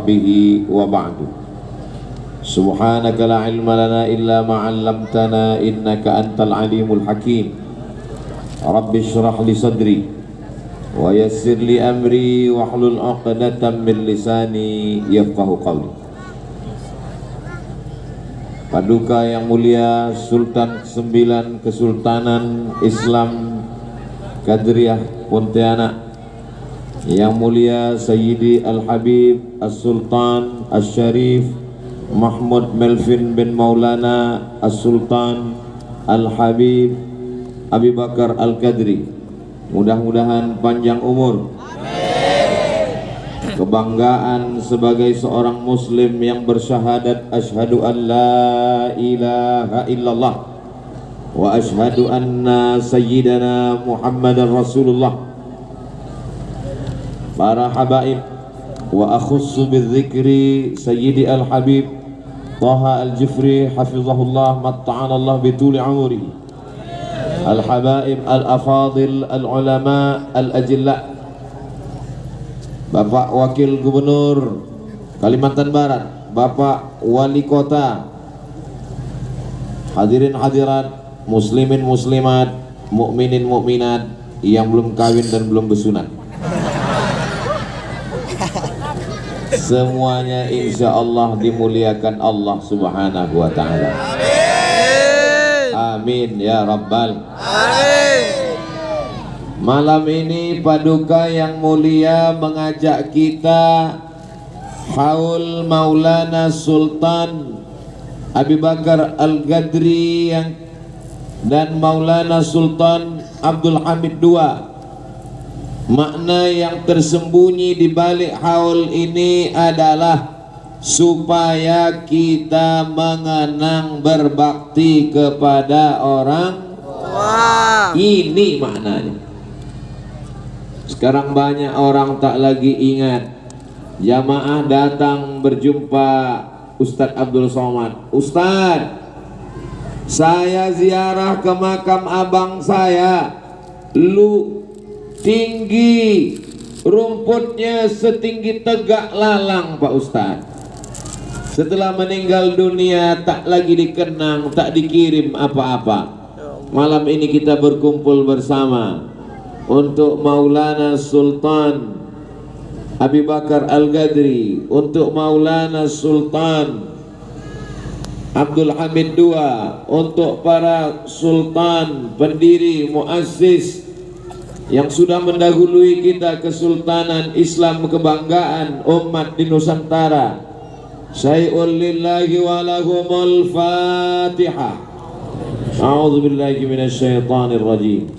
وصحبه وبعد. سبحانك لا علم لنا إلا ما علمتنا إنك أنت العليم الحكيم. رب اشرح لي صدري ويسر لي أمري واحلل عقدة من لساني يفقهوا قولي. Paduka yang mulia Sultan ke-9 Kesultanan Islam Qadriyah Pontianak, yang mulia Sayyidi Al-Habib As-Sultan As-Syarif Mahmud Melvin bin Maulana As-Sultan Al-Habib Abi Bakar Al-Qadri, mudah-mudahan panjang umur. Kebanggaan sebagai seorang muslim yang bersyahadat asyhadu an la ilaha illallah wa asyhadu anna sayyidana Muhammadar Rasulullah. Para habaib wa akhussu bidzikri Sayyidi Al-Habib Taha Al-Jufri hafizahullah matta'anallah bituli umri. Al-habaib al-afadil al-ulama al-ajilla, Bapak Wakil Gubernur Kalimantan Barat, Bapak Wali Kota, hadirin hadirat, muslimin muslimat, mukminin mukminat yang belum kawin dan belum bersunat, semuanya insya Allah dimuliakan Allah Subhanahu wa Ta'ala. Amin ya Rabbal Alamin. Malam ini Paduka yang mulia mengajak kita haul Maulana Sultan Abi Bakar Al-Qadri dan Maulana Sultan Abdul Hamid II. Makna yang tersembunyi di balik haul ini adalah supaya kita mengenang berbakti kepada orang tua. Ini maknanya. Sekarang banyak orang tak lagi ingat. Jamaah datang berjumpa Ustadz Abdul Somad. Ustadz, saya ziarah ke makam abang saya. Lu tinggi, rumputnya setinggi tegak lalang Pak Ustadz. Setelah meninggal dunia tak lagi dikenang, tak dikirim apa-apa. Malam ini kita berkumpul bersama untuk Maulana Sultan Abi Bakar Al-Qadri, untuk Maulana Sultan Abdul Hamid II, untuk para sultan pendiri muassis yang sudah mendahului kita, Kesultanan Islam, kebanggaan umat di Nusantara. Syai'un lillahi wa lahumul Fatihah. A'udzu billahi minasyaitonir rajim.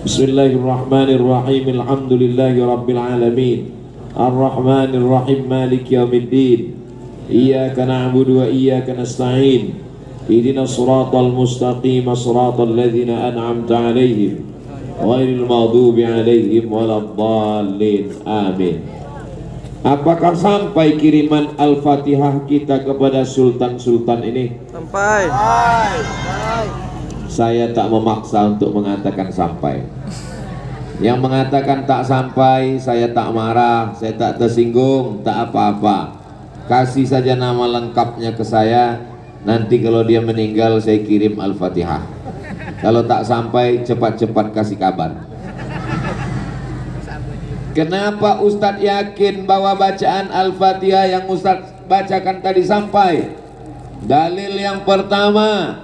Bismillahirrahmanirrahim. Alhamdulillahi rabbil alamin. Ar-Rahmanir Rahim, Maliki yaumiddin. Iyyaka na'budu wa iyyaka nasta'in. Ihdinas siratal mustaqim, siratal ladzina an'amta 'alaihim ghairil maghdubi 'alaihim waladdallin. Amin. Apakah sampai kiriman Al-Fatihah kita kepada sultan-sultan ini? Sampai. Saya tak memaksa untuk mengatakan sampai. Yang mengatakan tak sampai, saya tak marah, saya tak tersinggung, tak apa-apa. Kasih saja nama lengkapnya ke saya. Nanti kalau dia meninggal saya kirim Al-Fatihah. Kalau tak sampai, cepat-cepat kasih kabar. Kenapa Ustadz yakin bahwa bacaan Al-Fatihah yang Ustadz bacakan tadi sampai? Dalil yang pertama,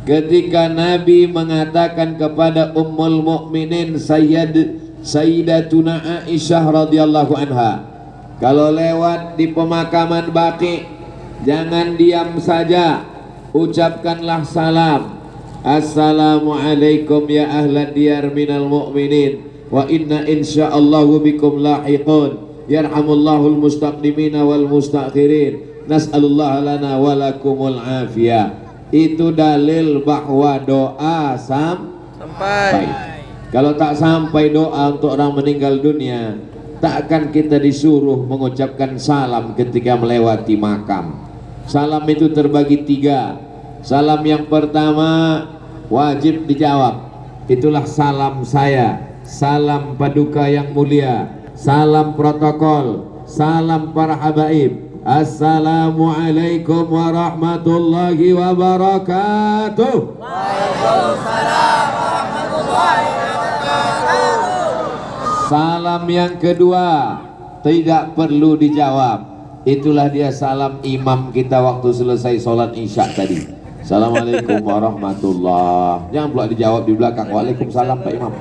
ketika Nabi mengatakan kepada Ummul Mukminin Sayyidatuna Aisyah radhiyallahu anha, kalau lewat di pemakaman Baqi jangan diam saja, ucapkanlah salam. Assalamualaikum ya ahlan diyar minal mu'minin wa inna insyaallahu bikum lahiqun. Yarhamullahul mustaqdimina wal mustakhirin. Nas'alullah lana walakumul afiyah. Itu dalil bahwa doa sampai. Kalau tak sampai doa untuk orang meninggal dunia, tak akan kita disuruh mengucapkan salam ketika melewati makam. Salam itu terbagi 3. Salam yang pertama wajib dijawab. Itulah salam saya, salam Paduka yang mulia, salam protokol. salam para habaib. Assalamualaikum warahmatullahi wabarakatuh. Waalaikumsalam warahmatullahi wabarakatuh. Salam yang kedua tidak perlu dijawab. Itulah dia salam imam kita waktu selesai sholat isya tadi. Assalamualaikum warahmatullahi. Jangan pula dijawab di belakang. Waalaikumsalam Pak Imam.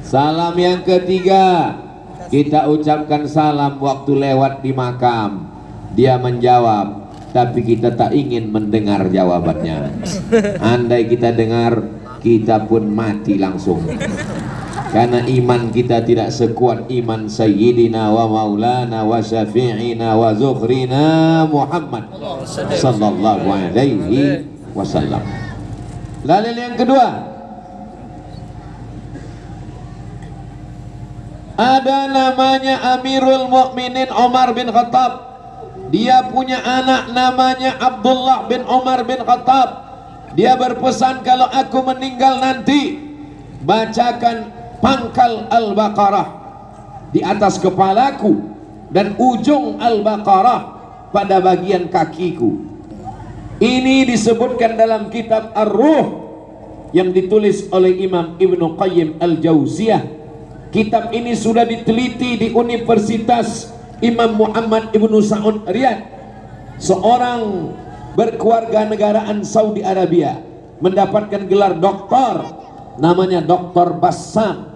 Salam yang ketiga, kita ucapkan salam waktu lewat di makam. Dia menjawab, tapi kita tak ingin mendengar jawabannya. Andai kita dengar, kita pun mati langsung. Karena iman kita tidak sekuat iman Sayyidina wa Maulana wa Syafi'ina wa Zukhrina Muhammad sallallahu alaihi wasallam. Dalil yang kedua, ada namanya Amirul Mukminin Umar bin Khattab. Dia punya anak namanya Abdullah bin Umar bin Khattab. Dia berpesan, kalau aku meninggal nanti, bacakan pangkal Al-Baqarah di atas kepalaku dan ujung Al-Baqarah pada bagian kakiku. Ini disebutkan dalam kitab Ar-Ruh yang ditulis oleh Imam Ibnu Qayyim Al-Jauziyah. Kitab ini sudah diteliti di Universitas Imam Muhammad Ibnu Saud Riyadh, seorang berkeluarga negaraan Saudi Arabia, mendapatkan gelar doktor, namanya Dr. Bassam,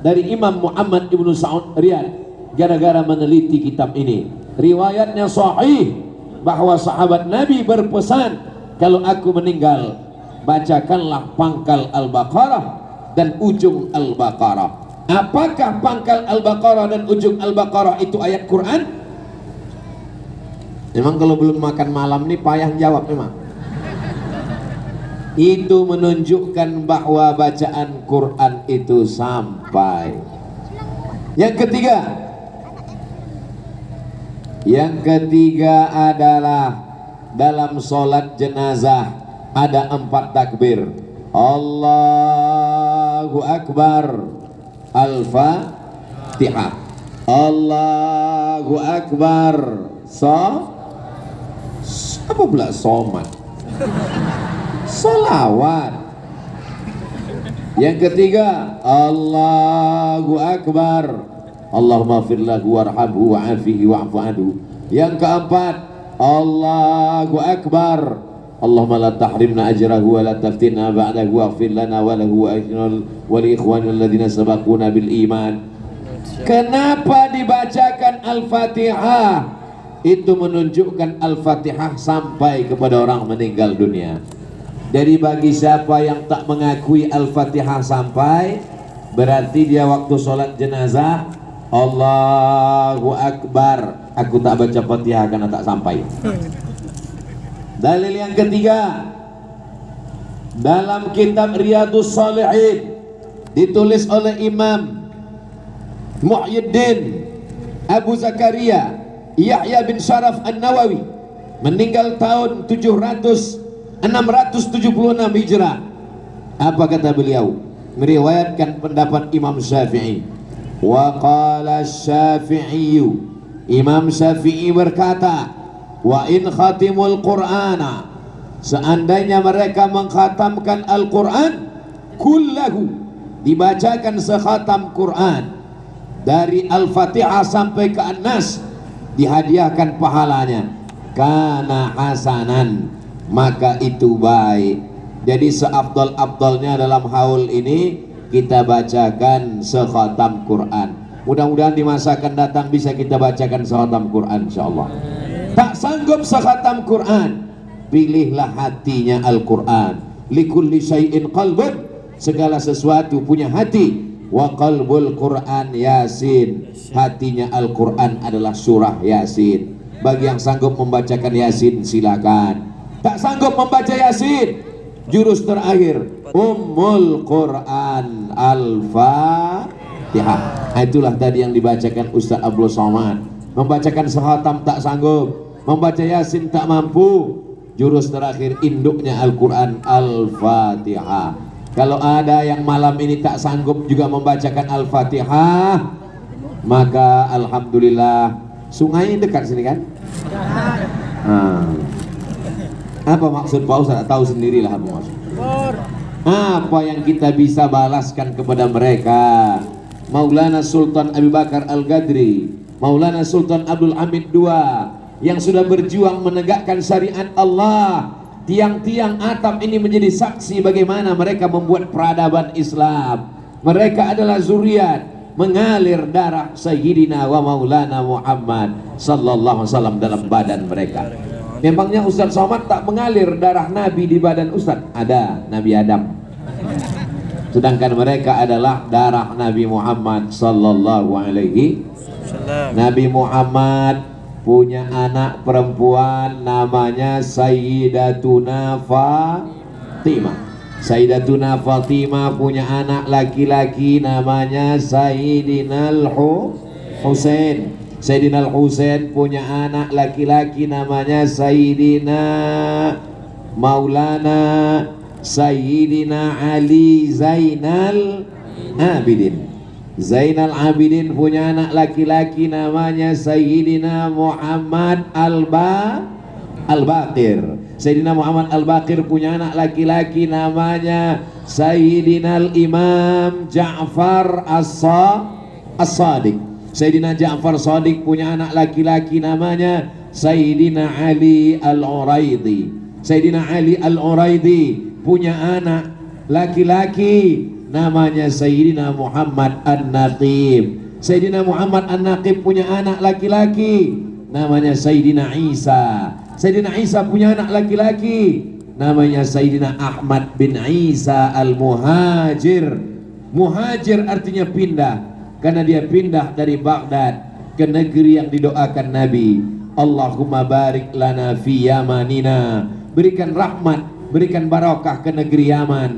dari Imam Muhammad Ibnu Saud Riyadh, gara-gara meneliti kitab ini. Riwayatnya sahih bahwa sahabat Nabi berpesan, kalau aku meninggal, bacakanlah pangkal Al-Baqarah dan ujung Al-Baqarah. Apakah pangkal Al-Baqarah dan ujung Al-Baqarah itu ayat Quran? Memang kalau belum makan malam nih payah jawab memang. Itu menunjukkan bahwa bacaan Quran itu sampai. Yang ketiga adalah dalam sholat jenazah ada 4 takbir. Allahu Akbar, Al-Fatihah. Allahu Akbar, apa pula somat? Salawat. Yang ketiga, Allahu Akbar, Allahumma fir lahu warhamhu wa'afihi wa'fu anhu. Yang keempat, Allahu Akbar, Allahumma la tahrimna ajrahu wa la taftinna ba'dahu waghfir lana wa lahu wa li ikhwanina alladhina sabaquna bil iman. Kenapa dibacakan Al-Fatihah? Itu menunjukkan Al-Fatihah sampai kepada orang meninggal dunia. Jadi bagi siapa yang tak mengakui Al-Fatihah sampai, berarti dia waktu sholat jenazah Allahu Akbar, aku tak baca Fatihah karena tak sampai. Dalil yang ketiga, dalam kitab Riyadhus Shalihin ditulis oleh Imam Muhyiddin Abu Zakaria Yahya bin Sharaf An-Nawawi, meninggal tahun 676 Hijrah. Apa kata beliau? Meriwayatkan pendapat Imam Syafi'i. Wa qala Syafi'i, Imam Syafi'i berkata, wa in khatimul Qur'ana, seandainya mereka mengkhatamkan Al-Quran kullahu, dibacakan sekhatam Quran dari Al-Fatihah sampai ke An-Nas, dihadiahkan pahalanya, kana hasanan, maka itu baik. Jadi seafdal-afdalnya dalam haul ini kita bacakan sekhatam Quran. Mudah-mudahan di masa akan datang bisa kita bacakan sekhatam Quran insyaallah. Tak sanggup sekhatam Quran, pilihlah hatinya Al-Quran. Likulli syai'in qalbun, segala sesuatu punya hati. Wa qalbul Quran Yasin, hatinya Al-Quran adalah surah Yasin. Bagi yang sanggup membacakan Yasin silakan. Tak sanggup membaca Yasin, jurus terakhir Ummul Quran Al-Fatihah. Itulah tadi yang dibacakan Ustaz Abdul Somad. Membacakan sekhatam tak sanggup, membaca Yasin tak mampu, jurus terakhir induknya Al-Quran Al-Fatihah. Kalau ada yang malam ini tak sanggup juga membacakan Al-Fatihah, Maka alhamdulillah sungai dekat sini kan? Apa maksud Pak Ustaz? Tahu sendirilah apa maksud. Apa yang kita bisa balaskan kepada mereka? Maulana Sultan Abu Bakar Al-Ghadri, Maulana Sultan Abdul Hamid II yang sudah berjuang menegakkan syariat Allah. Tiang-tiang atap ini menjadi saksi bagaimana mereka membuat peradaban Islam. Mereka adalah zuriat mengalir darah Sayyidina wa Maulana Muhammad sallallahu alaihi wasallam dalam badan mereka. Memangnya Ustaz Somad tak mengalir darah Nabi di badan Ustaz? Ada, Nabi Adam. Sedangkan mereka adalah darah Nabi Muhammad sallallahu alaihi wasallam. Nabi Muhammad punya anak perempuan namanya Sayyidatuna Fatimah. Sayyidatuna Fatimah punya anak laki-laki namanya Sayyidina Al-Husain. Sayyidina Al-Husain punya anak laki-laki namanya Sayyidina Maulana Sayyidina Ali Zainal Abidin. Zainal Abidin punya anak laki-laki namanya Sayyidina Muhammad Al-Baqir. Sayyidina Muhammad Al-Baqir punya anak laki-laki namanya Sayyidina Al-Imam Ja'far As-Sadiq. Sayyidina Ja'far Sadiq punya anak laki-laki namanya Sayyidina Ali Al-Uraidi. Sayyidina Ali Al-Uraidi punya anak laki-laki namanya Sayyidina Muhammad An-Naqib. Sayyidina Muhammad An-Naqib punya anak laki-laki namanya Sayyidina Isa. Sayyidina Isa punya anak laki-laki namanya Sayyidina Ahmad bin Isa Al-Muhajir. Muhajir artinya pindah, karena dia pindah dari Baghdad ke negeri yang didoakan Nabi. Allahumma barik lana fi Yamanina. Berikan rahmat, berikan barakah ke negeri Yaman,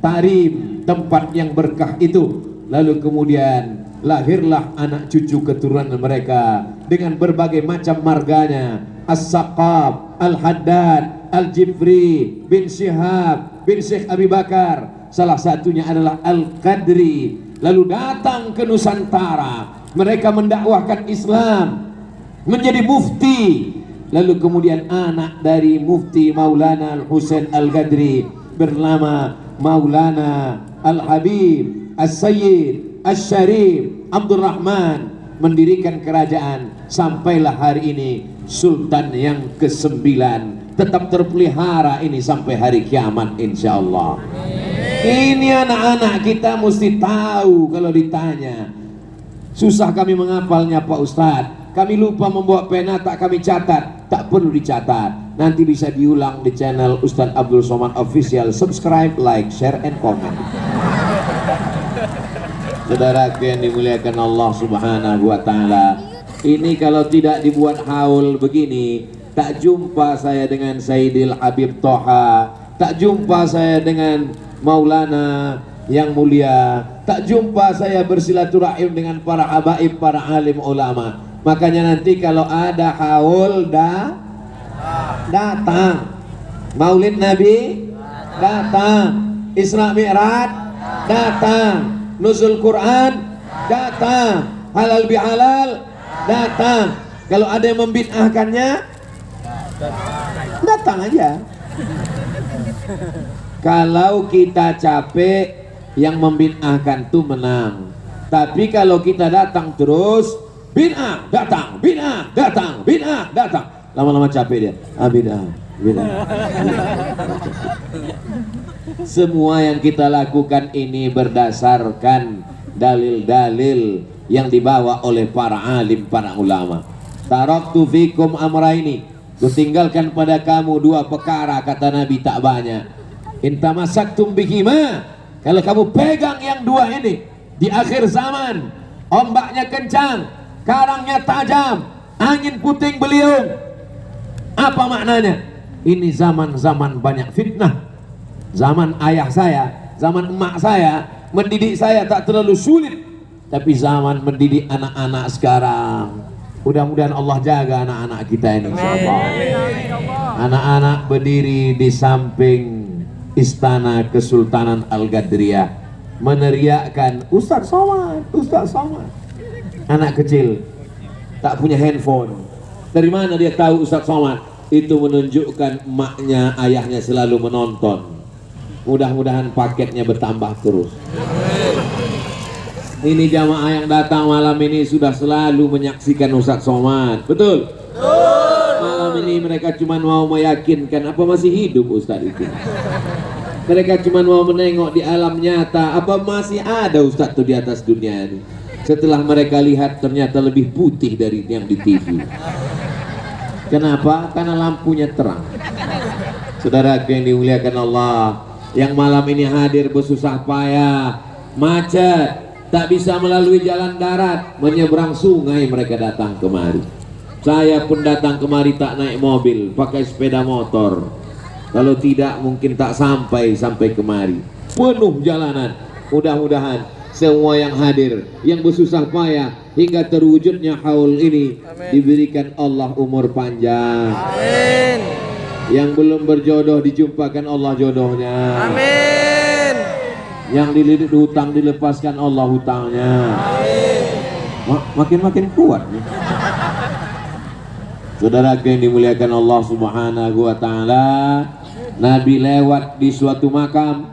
Tarim, tempat yang berkah itu. Lalu kemudian lahirlah anak cucu keturunan mereka dengan berbagai macam marganya. As-Saqaf, Al-Haddad, Al-Jifri, bin Syihab, bin Syekh Abi Bakar. Salah satunya adalah Al-Qadri. Lalu datang ke Nusantara, mereka mendakwahkan Islam, menjadi mufti. Lalu kemudian anak dari mufti Maulana Al-Husain Al-Qadri bernama Maulana Al-Habib As-Sayyid As-Syarif Abdul Rahman mendirikan kerajaan. Sampailah hari ini Sultan yang ke-9 tetap terpelihara ini sampai hari kiamat insyaallah. Ini anak-anak kita mesti tahu. Kalau ditanya susah kami menghafalnya Pak Ustadz, kami lupa membawa pena, tak kami catat. Tak perlu dicatat, nanti bisa diulang di channel Ustadz Abdul Somad Official. Subscribe, like, share, and comment. Saudaraku yang dimuliakan Allah Subhanahu wa Ta'ala, ini kalau tidak dibuat haul begini, tak jumpa saya dengan Sayyidil Habib Toha, tak jumpa saya dengan Maulana yang mulia, tak jumpa saya bersilaturahim dengan para habaib, para alim ulama. Makanya nanti kalau ada haul datang, Maulid Nabi datang, Isra Mi'raj datang, Nuzul Quran datang, halal bihalal datang. Kalau ada yang membid'ahkannya datang aja. Kalau kita capek, yang membid'ahkan tuh menang. Tapi kalau kita datang terus, bid'ah datang, bid'ah datang, bid'ah datang, lama-lama capek dia. Bid'ah. Semua yang kita lakukan ini berdasarkan dalil-dalil yang dibawa oleh para alim, para ulama. Taraktu fikum amraini, kutinggalkan pada kamu dua perkara, kata Nabi, tak banyak. Intamasaktum bihima, kalau kamu pegang yang dua ini di akhir zaman, ombaknya kencang, karangnya tajam, angin puting beliung. Apa maknanya? Ini zaman-zaman banyak fitnah. Zaman ayah saya, zaman emak saya, mendidik saya tak terlalu sulit. Tapi zaman mendidik anak-anak sekarang, mudah-mudahan Allah jaga anak-anak kita ini, insyaallah. Anak-anak berdiri di samping Istana Kesultanan Al-Ghadriyah meneriakkan Ustaz Somad, Ustaz Somad. Anak kecil tak punya handphone. Dari mana dia tahu Ustaz Somad? Itu menunjukkan emaknya, ayahnya selalu menonton. Mudah-mudahan paketnya bertambah terus. Ini jamaah yang datang malam ini sudah selalu menyaksikan Ustaz Somad. Betul? Malam ini mereka cuma mau meyakinkan apa masih hidup Ustaz itu. Mereka cuma mau menengok di alam nyata apa masih ada Ustaz itu di atas dunia ini. Setelah mereka lihat ternyata lebih putih dari yang di TV. Kenapa? Karena lampunya terang. Saudara yang dimuliakan Allah, yang malam ini hadir bersusah payah, macet, tak bisa melalui jalan darat, menyeberang sungai mereka datang kemari. Saya pun datang kemari tak naik mobil, pakai sepeda motor. Kalau tidak mungkin tak sampai kemari. Penuh jalanan. Mudah-mudahan semua yang hadir, yang bersusah payah hingga terwujudnya haul ini, amin, diberikan Allah umur panjang. Amin. Yang belum berjodoh dijumpakan Allah jodohnya. Amin. Yang dililit hutang dilepaskan Allah hutangnya. Amin. Makin kuat nih. Saudara yang dimuliakan Allah Subhanahu wa taala, Nabi lewat di suatu makam,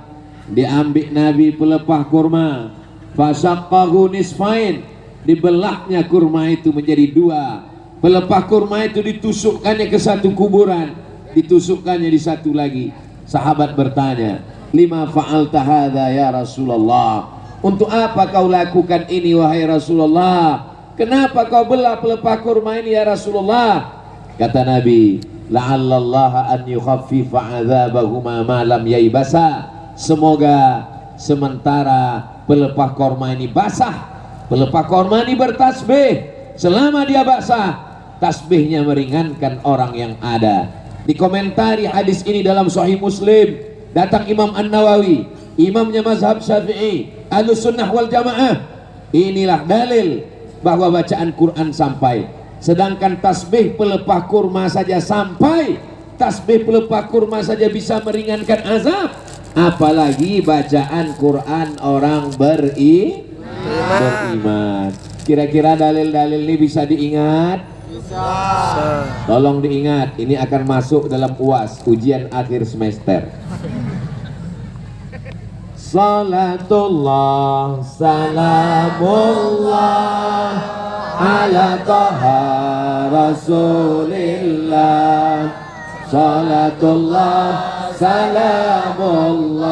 diambil Nabi pelepah kurma, fasaqqahu nisfain, dibelahnya kurma itu menjadi dua. Pelepah kurma itu ditusukkannya ke satu kuburan, ditusukkannya di satu lagi. Sahabat bertanya, lima fa'alta hadza ya Rasulullah? Untuk apa kau lakukan ini wahai Rasulullah? Kenapa kau belah pelepah kurma ini ya Rasulullah? Kata Nabi, la'allallaha an yukhaffifa 'adzabahuma ma lam yaibasa. Semoga sementara pelepah korma ini basah, pelepah korma ini bertasbih, selama dia basah, tasbihnya meringankan orang yang ada. Dikomentari hadis ini dalam Sahih Muslim, datang Imam An-Nawawi, imamnya mazhab Syafi'i, Ahlus Sunnah wal Jamaah. Inilah dalil bahwa bacaan Quran sampai. Sedangkan tasbih pelepah kurma saja sampai, tasbih pelepah kurma saja bisa meringankan azab, apalagi bacaan Quran orang beriman. Kira-kira dalil-dalil ini bisa diingat? Bisa. Tolong diingat, ini akan masuk dalam UAS, ujian akhir semester. Salatullah salamullah ala taha rasulillah. Salatullah salamullah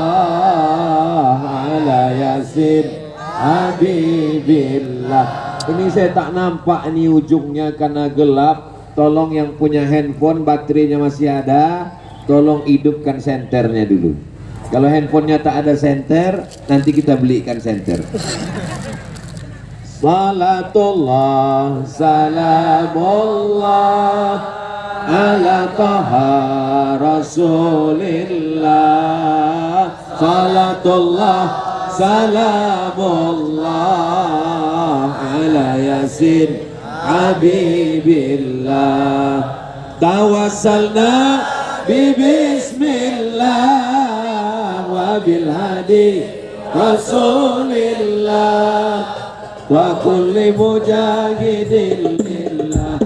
ala yasin habibillah. Ini saya tak nampak ini ujungnya karena gelap. Tolong yang punya handphone baterainya masih ada, tolong hidupkan senternya dulu. Kalau handphonenya tak ada senter, nanti kita belikan senter. Salatullah salamullah ala taha rasulillah. Salatullah salamullah ala yasin habibillah. Tawassalna bi bismillah wa bil hadi rasulillah wa kulli mujahidin lillah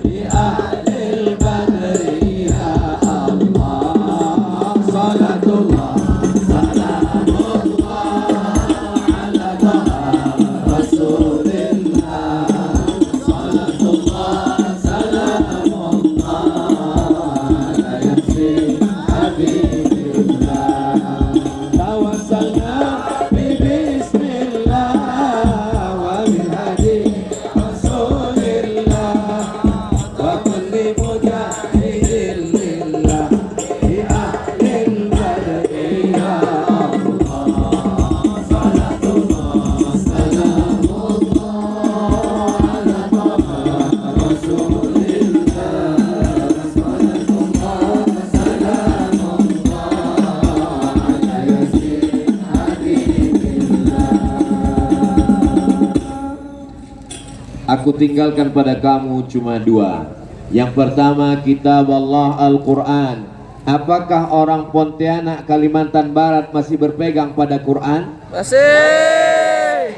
bi ahlil badri ya Allah. Salatullah salamullah ala taha rasulillah. Salatullah salamullah ala yasin habibillah. Tawassalna bi bismillah wa bil hadi rasulillah wa kulli mujahidin lillah bi ahlil badri ya Allah. Salatullah salamullah ala taha rasulillah. Salatullah salamullah ala yasin habibillah. Aku tinggalkan pada kamu cuma dua. Yang pertama kitab Allah Al-Quran. Apakah orang Pontianak Kalimantan Barat masih berpegang pada Quran? Masih.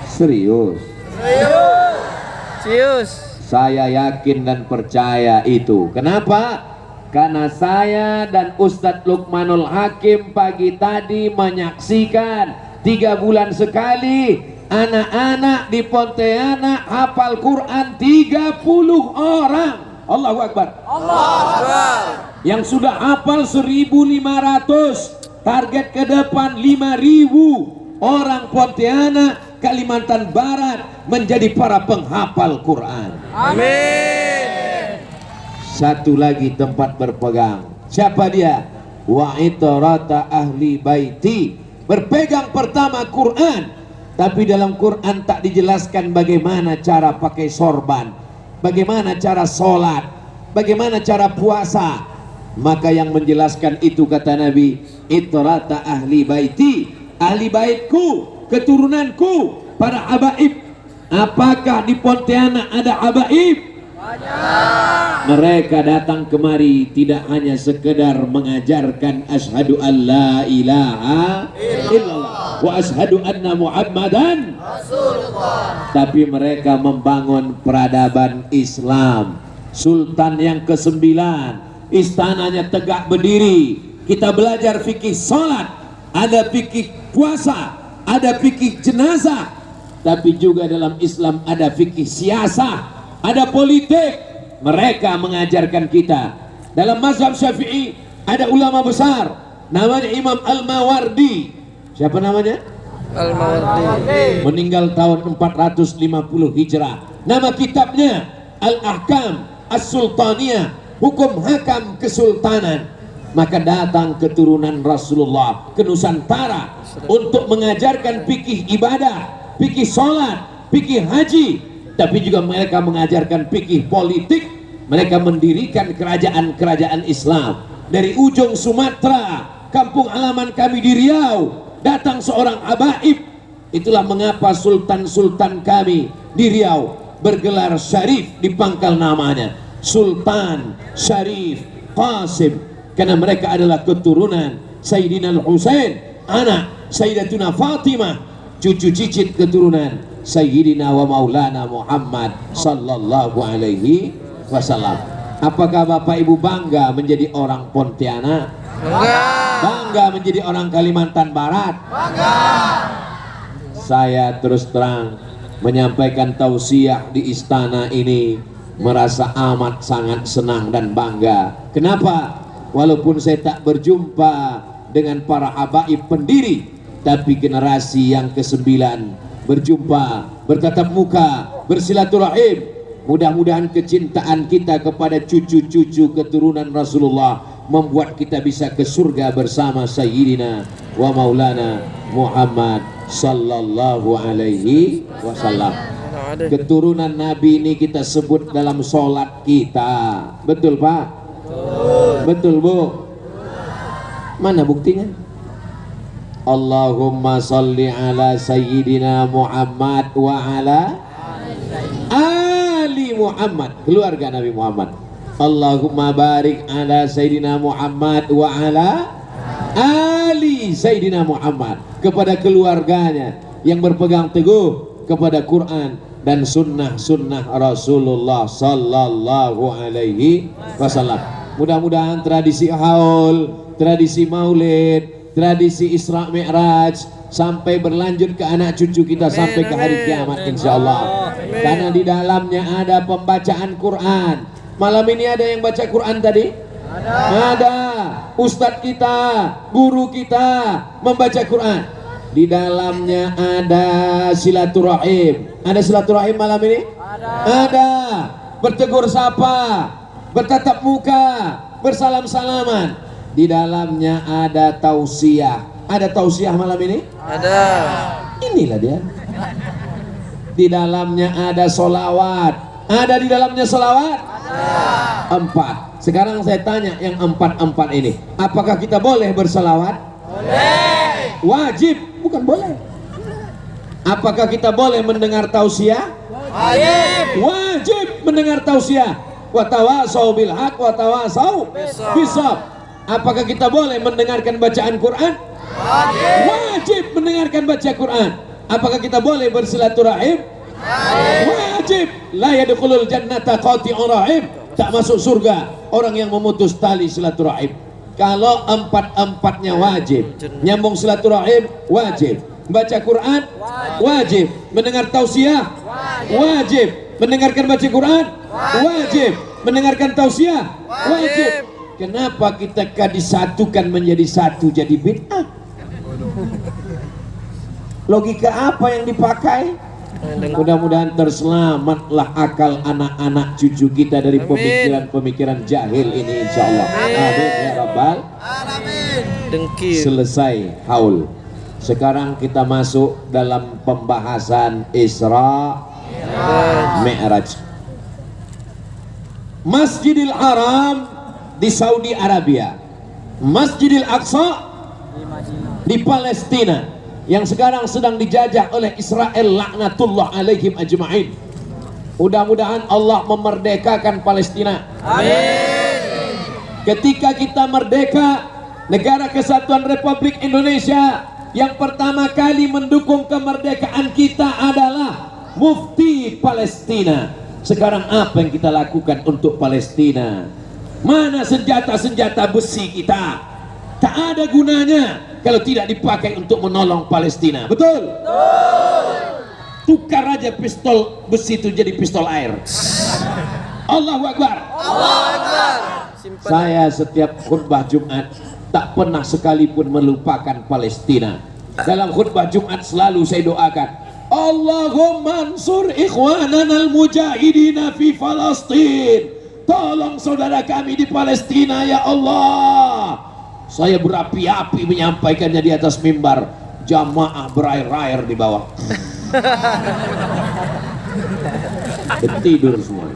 Serius? Cius. Saya yakin dan percaya itu. Kenapa? Karena saya dan Ustadz Lukmanul Hakim pagi tadi menyaksikan 3 bulan sekali anak-anak di Pontianak hafal Quran 30 orang. Allahu Akbar. Allahu Akbar. Yang sudah hafal 1.500, target ke depan 5.000 orang Pontianak, Kalimantan Barat menjadi para penghafal Quran. Amin. Satu lagi tempat berpegang. Siapa dia? Wa itarata ahli baiti. Berpegang pertama Quran. Tapi dalam Quran tak dijelaskan bagaimana cara pakai sorban, bagaimana cara sholat, bagaimana cara puasa. Maka yang menjelaskan itu kata Nabi, itarata ahli baiti, ahli baitku, keturunanku, para habaib. Apakah di Pontianak ada habaib? Mereka datang kemari tidak hanya sekedar mengajarkan asyhadu an la ilaha illallah wa asyhadu anna muhammadan rasulullah, tapi mereka membangun peradaban Islam. Sultan yang ke-9, istananya tegak berdiri. Kita belajar fikih salat, ada fikih puasa, ada fikih jenazah, tapi juga dalam Islam ada fikih siasah, ada politik. Mereka mengajarkan kita. Dalam mazhab Syafi'i ada ulama besar namanya Imam Al-Mawardi. Siapa namanya? Al-Mawardi. Meninggal tahun 450 Hijrah. Nama kitabnya Al-Ahkam As-Sultaniyah, hukum hakam kesultanan. Maka datang keturunan Rasulullah ke Nusantara untuk mengajarkan fikih ibadah, fikih sholat, fikih haji, tapi juga mereka mengajarkan fikih politik. Mereka mendirikan kerajaan-kerajaan Islam. Dari ujung Sumatera, kampung halaman kami di Riau, datang seorang habaib. Itulah mengapa sultan-sultan kami di Riau bergelar syarif di pangkal namanya, Sultan Syarif Qasim, karena mereka adalah keturunan Sayyidina Al-Husain, anak Sayyidatuna Fatimah, cucu cicit keturunan Sayyidina wa Maulana Muhammad sallallahu alaihi wasallam. Apakah Bapak Ibu bangga menjadi orang Pontianak? Bangga. Bangga menjadi orang Kalimantan Barat? Bangga. Saya terus terang menyampaikan tausiah di istana ini, merasa amat sangat senang dan bangga. Kenapa? Walaupun saya tak berjumpa dengan para habaib pendiri, tapi generasi yang ke-9 berjumpa, bertatap muka, bersilaturahim. Mudah-mudahan kecintaan kita kepada cucu-cucu keturunan Rasulullah membuat kita bisa ke surga bersama Sayyidina wa Maulana Muhammad sallallahu alaihi wasallam. Keturunan Nabi ini kita sebut dalam sholat kita. Betul Pak? Betul Bu? Mana buktinya? Allahumma salli ala Sayyidina Muhammad wa ala Ali Muhammad, keluarga Nabi Muhammad. Allahumma barik ala Sayyidina Muhammad wa ala Ali Sayyidina Muhammad, kepada keluarganya yang berpegang teguh kepada Quran dan sunnah-sunnah Rasulullah sallallahu alaihi wasallam. Mudah-mudahan tradisi haul, tradisi maulid, tradisi Isra Mi'raj sampai berlanjut ke anak cucu kita sampai ke hari kiamat insyaallah. Karena di dalamnya ada pembacaan Quran. Malam ini ada yang baca Quran tadi? Ada. Ustadz kita, guru kita membaca Quran. Di dalamnya ada silaturahim. Ada silaturahim malam ini? Ada. Bertegur sapa, bertatap muka, bersalam-salaman. Di dalamnya ada tausiah. Ada tausiah malam ini? Ada. Inilah dia. Di dalamnya ada solawat. Ada di dalamnya solawat? Ada. 4. Sekarang saya tanya yang 4 ini, apakah kita boleh bersolawat? Boleh. Wajib, bukan boleh. Apakah kita boleh mendengar tausiah? Wajib. Wajib mendengar tausiah. Wa tawasau bil haq wa tawasau bisab. Apakah kita boleh mendengarkan bacaan Quran? Wajib. Wajib mendengarkan baca Quran. Apakah kita boleh bersilaturahim? Wajib. La yadkhulul jannata qati'ur rahim. Tak masuk surga orang yang memutus tali silaturahim. Kalau empat-empatnya wajib. Nyambung silaturahim wajib. Baca Quran wajib. Mendengar tausiah wajib. Mendengarkan baca Quran wajib. Mendengarkan tausiah wajib. Kenapa kita disatukan menjadi satu jadi bid'ah? Logika apa yang dipakai? Mudah-mudahan terselamatlah akal anak-anak cucu kita dari pemikiran-pemikiran jahil ini, insyaallah. Amin ya rabbal alamin. Selesai haul. Sekarang kita masuk dalam pembahasan Isra Mi'raj. Masjidil Haram di Saudi Arabia, Masjidil Aqsa di Palestina yang sekarang sedang dijajah oleh Israel laknatullah alaihim ajma'in. Mudah-mudahan Allah memerdekakan Palestina. Amin. Ketika kita merdeka, Negara Kesatuan Republik Indonesia yang pertama kali mendukung kemerdekaan kita adalah Mufti Palestina. Sekarang apa yang kita lakukan untuk Palestina? Mana senjata-senjata besi kita? Tak ada gunanya kalau tidak dipakai untuk menolong Palestina. Betul? Tukar aja pistol besi itu jadi pistol air. Allahu Akbar. Allahu Akbar. Saya setiap khutbah Jumat tak pernah sekalipun melupakan Palestina. Dalam khutbah Jumat selalu saya doakan, Allahumma ansur ikhwanana al-mujahidina fi Palestin. Tolong saudara kami di Palestina ya Allah. Saya berapi-api menyampaikannya di atas mimbar. Jamaah berair-air di bawah. Tidur semua.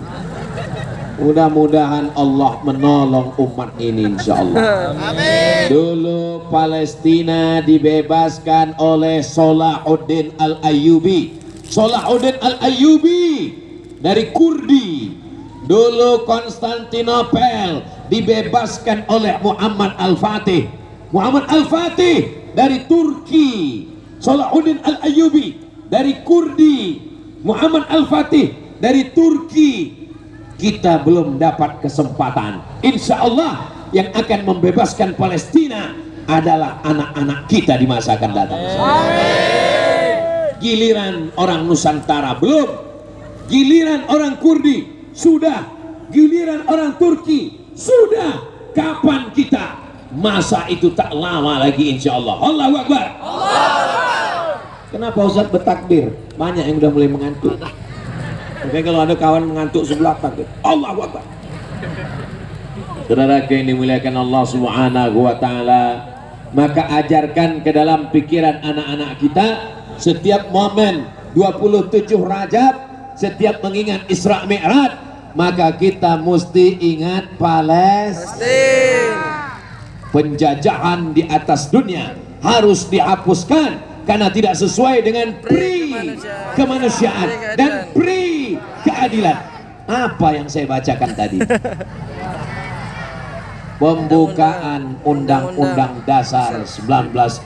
Mudah-mudahan Allah menolong umat ini insyaallah. Amin. Dulu Palestina dibebaskan oleh Salahuddin Al-Ayyubi. Salahuddin Al-Ayyubi dari Kurdi. Dulu Konstantinopel dibebaskan oleh Muhammad Al-Fatih. Muhammad Al-Fatih dari Turki. Salahuddin Al-Ayyubi dari Kurdi. Muhammad Al-Fatih dari Turki. Kita belum dapat kesempatan. Insya Allah yang akan membebaskan Palestina adalah anak-anak kita di masa akan datang. Giliran orang Nusantara belum. Giliran orang Kurdi sudah, giliran orang Turki sudah. Kapan kita? Masa itu tak lama lagi insya Allah. Allahu Akbar. Kenapa Ustaz bertakbir? Banyak yang udah mulai mengantuk. Mungkin kalau ada kawan mengantuk sebelah takbir. Allahu Akbar. Saudara yang dimuliakan Allah Subhanahu wa taala, maka ajarkan ke dalam pikiran anak-anak kita setiap momen 27 Rajab, setiap mengingat Isra Mi'raj, maka kita mesti ingat Palestina. Penjajahan di atas dunia harus dihapuskan karena tidak sesuai dengan pri kemanusiaan dan pri keadilan. Apa yang saya bacakan tadi? Pembukaan Undang-Undang Dasar 1945.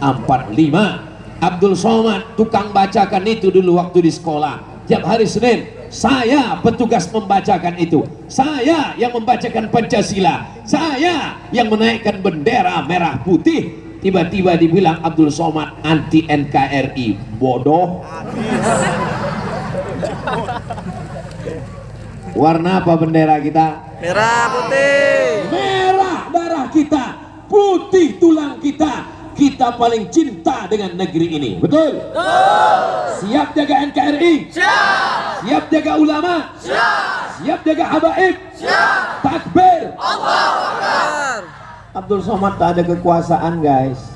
Abdul Somad tukang bacakan itu dulu waktu di sekolah. Tiap hari Senin saya petugas membacakan itu. Saya yang membacakan Pancasila. Saya yang menaikkan bendera merah putih. Tiba-tiba dibilang Abdul Somad anti NKRI. Bodoh. Warna apa bendera kita? Merah putih. Merah darah kita, putih tulang kita. Kita paling cinta dengan negeri ini. Betul? Siap jaga NKRI? Siap. Siap jaga ulama? Siap. Siap jaga habaib? Siap. Takbir. Allahu Akbar. Abdul Somad tak ada kekuasaan, guys.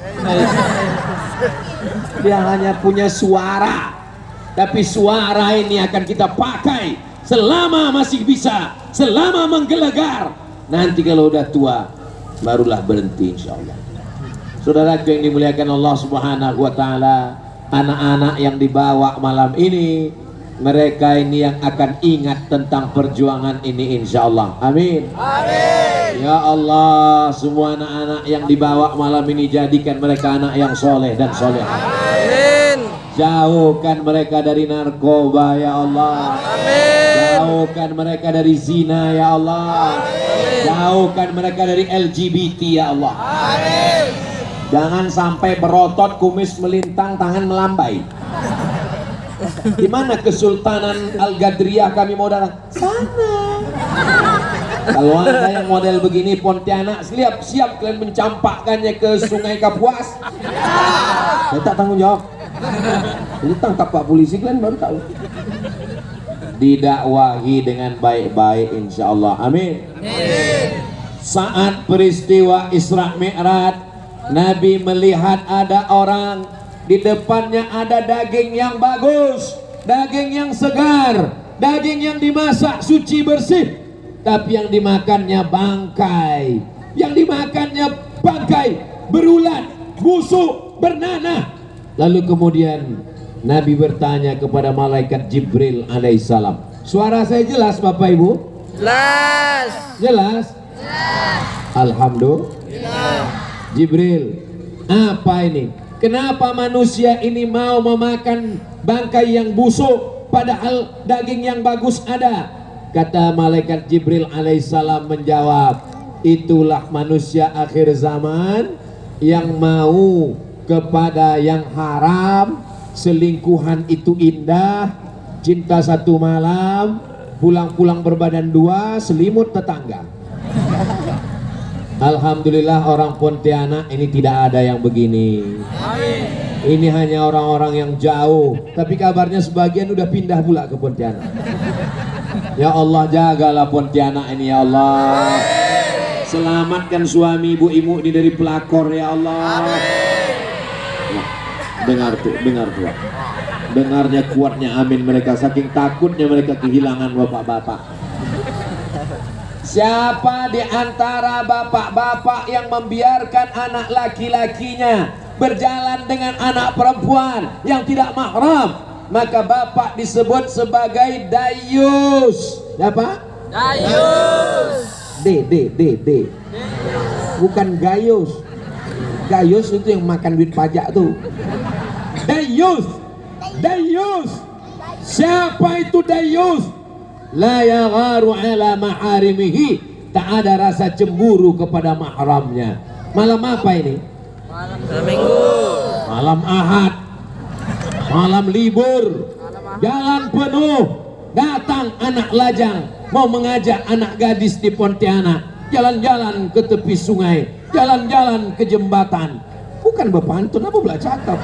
Dia hanya punya suara. Tapi suara ini akan kita pakai selama masih bisa, selama menggelegar. Nanti kalau udah tua barulah berhenti insyaallah. Saudara yang dimuliakan Allah Subhanahu wa taala, anak-anak yang dibawa malam ini, mereka ini yang akan ingat tentang perjuangan ini insyaallah. Amin. Amin. Ya Allah, semua anak-anak yang dibawa malam ini jadikan mereka anak yang soleh dan soleh. Amin. Jauhkan mereka dari narkoba ya Allah. Amin. Jauhkan mereka dari zina ya Allah. Jauhkan mereka dari LGBT ya Allah. Amin. Jangan sampai berotot, kumis melintang, tangan melambai. Di mana Kesultanan Al-Gadriyah kami mau datang? Sana. Kalau ada yang model begini Pontianak, siap kalian mencampakkannya ke Sungai Kapuas. Saya tak tanggung jawab. Ini tangkap Pak polisi, kalian baru tahu. Didakwahi dengan baik-baik insya Allah. Amin. Saat peristiwa Isra Mi'raj, Nabi melihat ada orang, di depannya ada daging yang bagus, daging yang segar, daging yang dimasak suci bersih, tapi yang dimakannya bangkai, berulat, busuk, bernanah. Lalu kemudian Nabi bertanya kepada malaikat Jibril alaihissalam. Suara saya jelas Bapak Ibu? Jelas. Jelas? Alhamdulillah. Jibril, apa ini? Kenapa manusia ini mau memakan bangkai yang busuk padahal daging yang bagus ada? Kata malaikat Jibril alaihissalam menjawab, itulah manusia akhir zaman yang mau kepada yang haram. Selingkuhan itu indah, cinta satu malam, pulang-pulang berbadan dua, selimut tetangga. Alhamdulillah orang Pontianak ini tidak ada yang begini. Ini hanya orang-orang yang jauh, tapi kabarnya sebagian udah pindah pula ke Pontianak. Ya Allah, jagalah Pontianak ini ya Allah. Selamatkan suami ibu-ibu ini dari pelakor ya Allah. Nah, dengar tuh. Dengarnya kuatnya amin mereka, saking takutnya mereka kehilangan bapak-bapak. Siapa di antara bapak-bapak yang membiarkan anak laki-lakinya berjalan dengan anak perempuan yang tidak mahram, maka bapak disebut sebagai dayus. Apa? Dayus. D. Bukan gayus. Gayus itu yang makan duit pajak tuh. Dayus. Siapa itu dayus? La yagharu ala maharimihi, tak ada rasa cemburu kepada mahramnya. Malam apa ini? Malam Minggu. Malam Ahad, malam libur, jalan penuh, datang anak lajang mau mengajak anak gadis di Pontianak jalan-jalan ke tepi sungai, jalan-jalan ke jembatan. Bukan bepantun, apa pula cakap?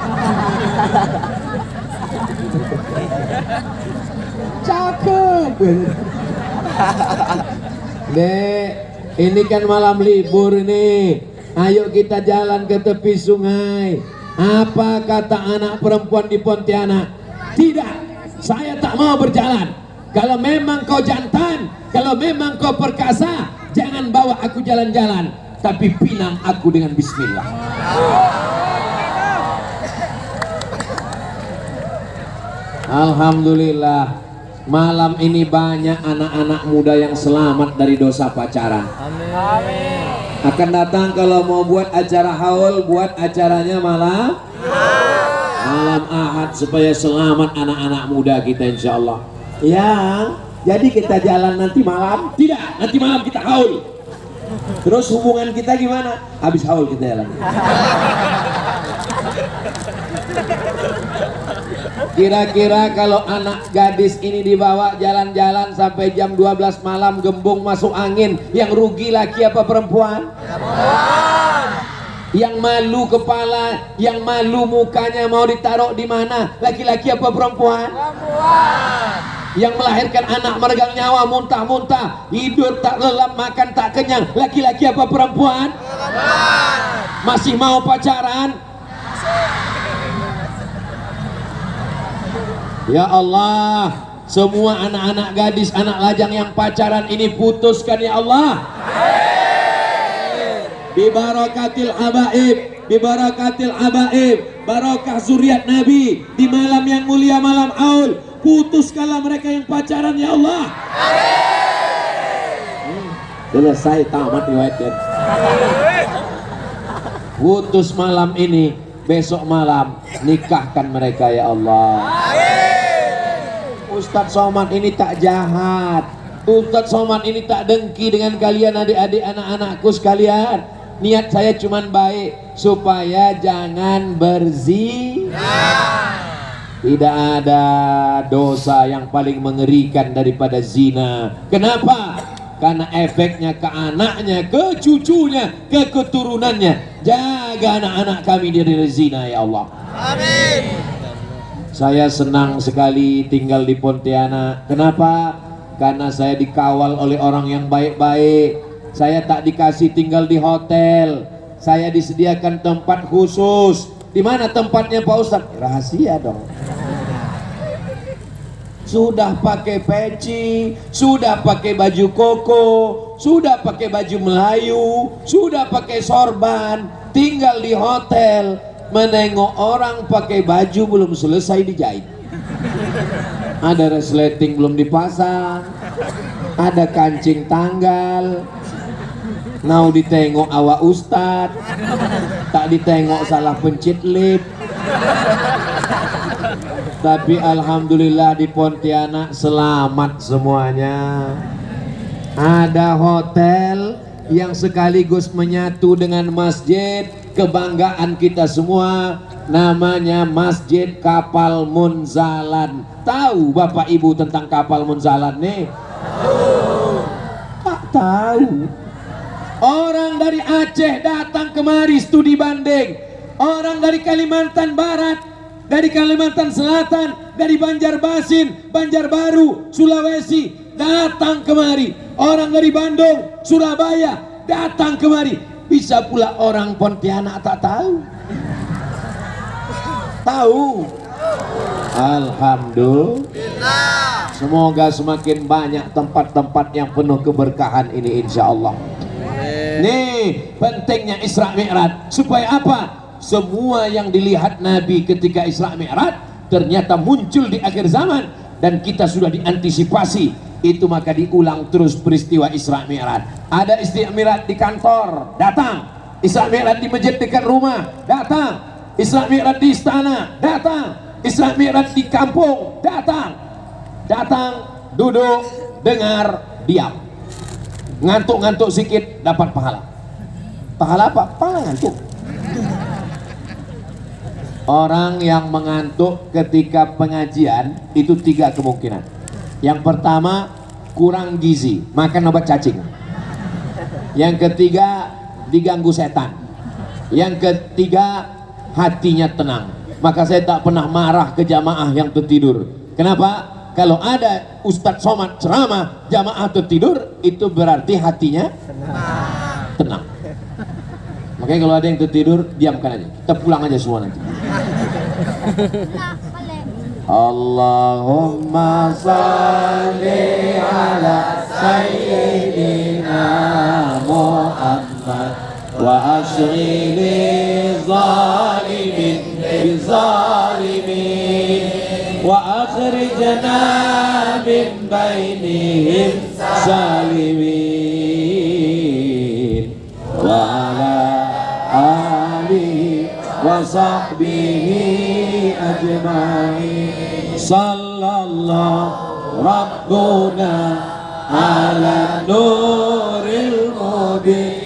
Cakep. Dek, ini kan malam libur ini. Ayo kita jalan ke tepi sungai. Apa kata anak perempuan di Pontianak? Tidak, saya tak mau berjalan. Kalau memang kau jantan, kalau memang kau perkasa, jangan bawa aku jalan-jalan, tapi pinang aku dengan bismillah. Alhamdulillah, malam ini banyak anak-anak muda yang selamat dari dosa pacaran. Amin. Akan datang kalau mau buat acara haul, buat acaranya malam Ahad supaya selamat anak-anak muda kita insya Allah. Ya, jadi kita jalan nanti malam? Tidak, nanti malam kita haul. Terus hubungan kita gimana? Habis haul kita jalan. Kira-kira kalau anak gadis ini dibawa jalan-jalan sampai jam 12 malam gembung masuk angin, yang rugi laki apa perempuan? Yang malu kepala, yang malu mukanya mau ditaruh di mana? Laki-laki apa perempuan? Yang melahirkan anak meregang nyawa, muntah-muntah, hidup tak lelap, makan tak kenyang, laki-laki apa perempuan? Masih mau pacaran? Ya Allah, semua anak-anak gadis, anak lajang yang pacaran ini putuskan ya Allah. Bi barakatil habaib, barakah zuriat Nabi di malam yang mulia, malam Aul, putuskanlah mereka yang pacaran ya Allah. Selesai, tamat riwayatnya. Putus malam ini. besok malam nikahkan mereka ya Allah. Ustadz Somad ini tak jahat, Ustadz Somad ini tak dengki dengan kalian adik-adik anak-anakku sekalian. Niat saya cuman baik supaya jangan berzina. Tidak ada dosa yang paling mengerikan daripada zina. Kenapa? Karena efeknya ke anaknya, ke cucunya, ke keturunannya. Jaga anak-anak kami dari zina ya Allah. Amin. Saya senang sekali tinggal di Pontianak. Kenapa? Karena saya dikawal oleh orang yang baik-baik. Saya tak dikasih tinggal di hotel. Saya disediakan tempat khusus. Di mana tempatnya Pak Ustadz? Rahasia dong. Sudah pakai peci, sudah pakai baju koko, sudah pakai baju Melayu, sudah pakai sorban, tinggal di hotel, menengok orang pakai baju belum selesai dijahit. Ada resleting belum dipasang, ada kancing tanggal, mau ditengok awak ustadz, tak ditengok salah pencit lip. Tapi alhamdulillah di Pontianak selamat semuanya. Ada hotel yang sekaligus menyatu dengan masjid, kebanggaan kita semua, namanya Masjid Kapal Munzalan. Tahu Bapak Ibu tentang Kapal Munzalan nih? Tak tahu. Orang dari Aceh datang kemari studi banding, orang dari Kalimantan Barat, dari Kalimantan Selatan, dari Banjarmasin, Banjarbaru, Sulawesi datang kemari. Orang dari Bandung, Surabaya datang kemari. Bisa pula orang Pontianak tak tahu. Tahu. Alhamdulillah. Semoga semakin banyak tempat-tempat yang penuh keberkahan ini insya Allah. Nih pentingnya Isra Mi'raj. Supaya apa? Semua yang dilihat Nabi ketika Isra Mi'raj ternyata muncul di akhir zaman dan kita sudah diantisipasi itu, maka diulang terus peristiwa Isra Mi'raj. Ada Isra Mi'raj di kantor, datang. Isra Mi'raj di masjid dekat rumah, datang. Isra Mi'raj di istana, datang. Isra Mi'raj di kampung, datang. Datang, duduk, dengar, diam. Ngantuk-ngantuk sikit dapat pahala. Pahala apa? Pahala ngantuk. Orang yang mengantuk ketika pengajian itu 3 kemungkinan. Yang pertama, kurang gizi, makan obat cacing. Yang ketiga, diganggu setan. Yang ketiga, hatinya tenang. Maka saya tak pernah marah ke jamaah yang tertidur. Kenapa? Kalau ada Ustadz Somad ceramah, jamaah tertidur, itu berarti hatinya tenang. Makanya kalau ada yang tertidur, diamkan aja. Kita pulang aja semua nanti. Allahumma salli ala sayyidina Muhammad wa ashghili zalimin bizalimin wa akhrijna min bainihim salimin wa ala alihi wa sahbihi ajma'in. Sallallahu Rabbuna ala nuril mubin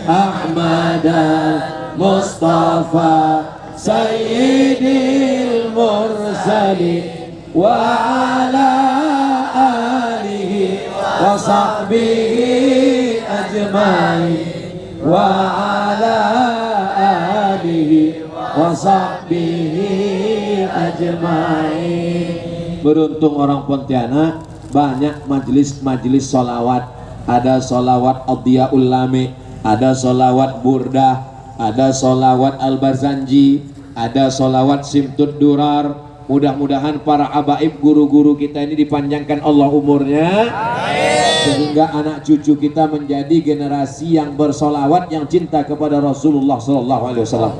Ahmad al-Mustafa Sayyidil Mursalin wa ala alihi wa sahbihi ajma'in wa ala alihi wa sahbihi ajma'in. Beruntung orang Pontianak banyak majelis-majelis sholawat. Ada sholawat Adhiyaul Lami, ada sholawat Burdah, ada sholawat Al-Bazanji, ada sholawat Simtud Durar. Mudah-mudahan para abaib guru-guru kita ini dipanjangkan Allah umurnya, sehingga anak cucu kita menjadi generasi yang bersolawat, yang cinta kepada Rasulullah SAW.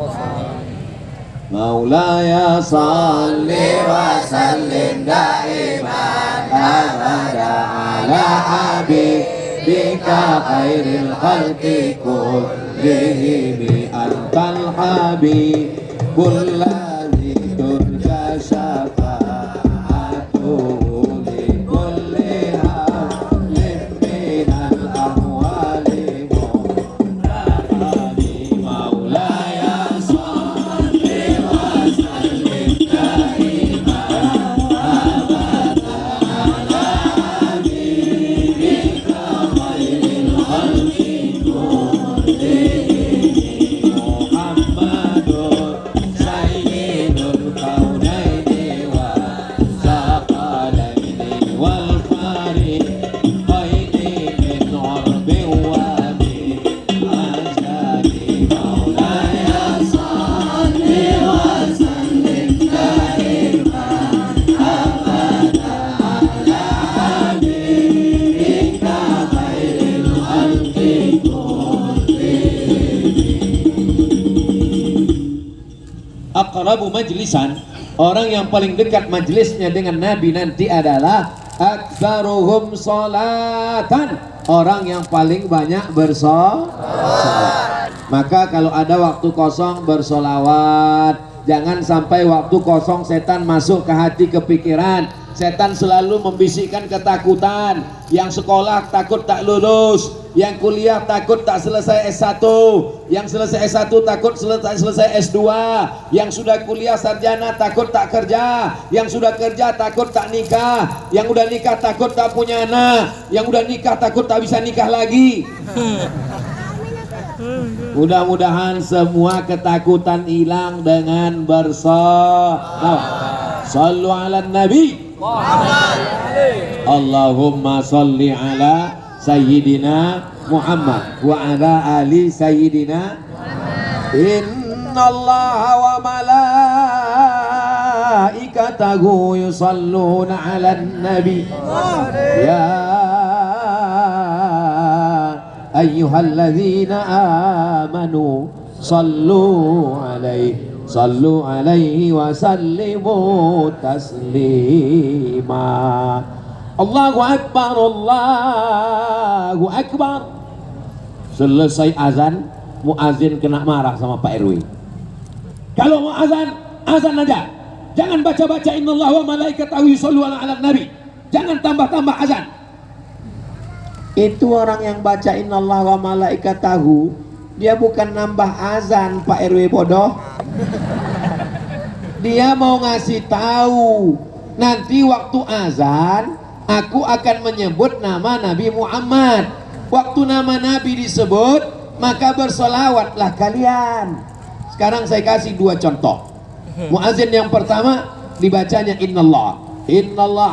Maulaya salli wa sallim daiman abada ala habibika khairil khalqi kullihim antal habib Kulladzi turja syafa'atuhu li kulli halim minal ahwali muhtaqani maulaya salli wa sallim daiman abada ala habibika khairil khalqi kullihim Muhammadun sayyidul kaunaini wa thaqalaini wal fariqaini min urbi wa min ajali maulaya salli wa sallim daiman abada ala habibika khairil khalqi aqrabu majlisan, orang yang paling dekat majlisnya dengan Nabi nanti adalah aktsaruhum salatan, orang yang paling banyak bersolawat. Maka kalau ada waktu kosong bersolawat, jangan sampai waktu kosong setan masuk ke hati, ke pikiran. Setan selalu membisikkan ketakutan. Yang sekolah takut tak lulus, yang kuliah takut tak selesai S1, yang selesai S1 takut selesai S2, yang sudah kuliah sarjana takut tak kerja, yang sudah kerja takut tak nikah, yang udah nikah takut tak punya anak, yang udah nikah takut tak bisa nikah lagi. Mudah-mudahan semua ketakutan hilang dengan bersolawat. Sallu ala Nabi Allahumma salli ala Sayyidina Muhammad wa ala ali Sayyidina Inna Allah wa malaikatahu yusalluna ala Nabi Ya ayyuhalladzina amanu sallu alaihi wa sallimu taslima. Allahu Akbar, Allahu Akbar. Selesai azan, muazin kena marah sama Pak RW. Kalau mau azan, azan aja. Jangan baca-baca innallaha wa malaikatahu yusholluna 'alan nabi. Jangan tambah-tambah azan. Itu orang yang baca innallaha wa malaikatahu, dia bukan nambah azan, Pak RW bodoh. Dia mau ngasih tahu, nanti waktu azan aku akan menyebut nama Nabi Muhammad. Waktu nama Nabi disebut, maka bersolawatlah kalian. Sekarang saya kasih dua contoh. Muazin yang pertama dibacanya innallah